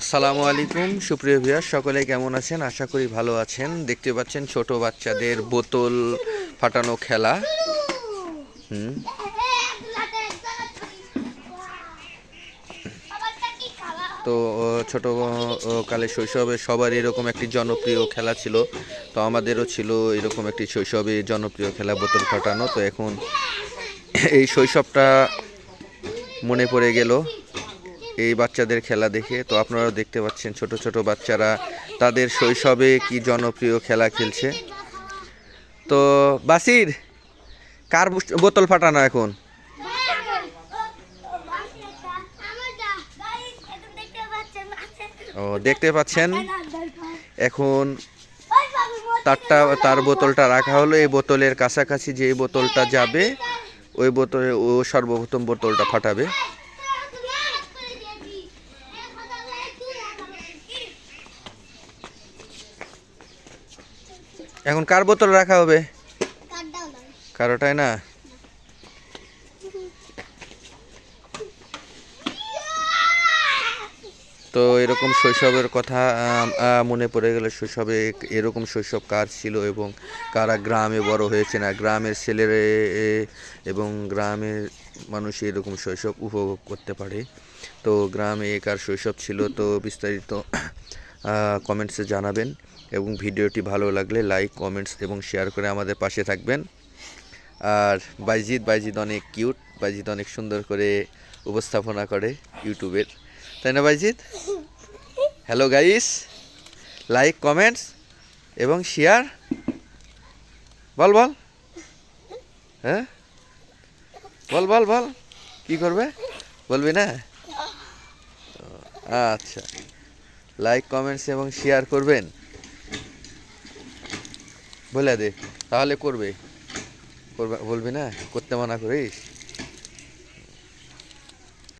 আসসালামু আলাইকুম সুপ্রিয় ভিউয়ার, সকলে কেমন আছেন? আশা করি ভালো আছেন। দেখতে পাচ্ছেন ছোট বাচ্চাদের বোতল ফাটানো খেলা। তো ছোট কালে শৈশবে সবার এরকম একটি জনপ্রিয় খেলা ছিল। তো আমাদেরও ছিল এরকম একটি শৈশবে জনপ্রিয় খেলা বোতল ফাটানো। তো এখন এই শৈশবটা মনে পড়ে গেল এই বাচ্চাদের খেলা দেখে। তো আপনারাও দেখতে পাচ্ছেন ছোট ছোট বাচ্চারা তাদের শৈশবে কি জনপ্রিয় খেলা খেলছে। তো বাসির, কার বোতল ফাটানো এখন? ও, দেখতে পাচ্ছেন এখন তার বোতলটা রাখা হলো। এই বোতলের কাছাকাছি যে বোতলটা যাবে ওই বোতলে ও সর্বপ্রথম বোতলটা ফাটাবে। এখন কার বোতল রাখা হবে? কারোটাই না। তো এরকম শৈশবের কথা মনে পড়ে গেল। শৈশবে এরকম শৈশব কার ছিল এবং কারা গ্রামে বড় হয়েছে না, গ্রামের ছেলেরা এবং গ্রামের মানুষ এরকম শৈশব উপভোগ করতে পারে। তো গ্রামে কার শৈশব ছিল, তো বিস্তারিত কমেন্টসে জানাবেন এবং ভিডিওটি ভালো লাগলে লাইক, কমেন্টস এবং শেয়ার করে আমাদের পাশে থাকবেন। আর বাইজিদ অনেক কিউট, বাইজিদ অনেক সুন্দর করে উপস্থাপনা করে ইউটিউবের, তাই না Bayezid? Hello guys, like, comments এবং শেয়ার। বল বল, হ্যাঁ বল বল বল, কি করবে বলবি না? আচ্ছা, লাইক, কমেন্টস এবং শেয়ার করবেন বলে দে, তাহলে করবে। বলবি না, করতে মানা করিস।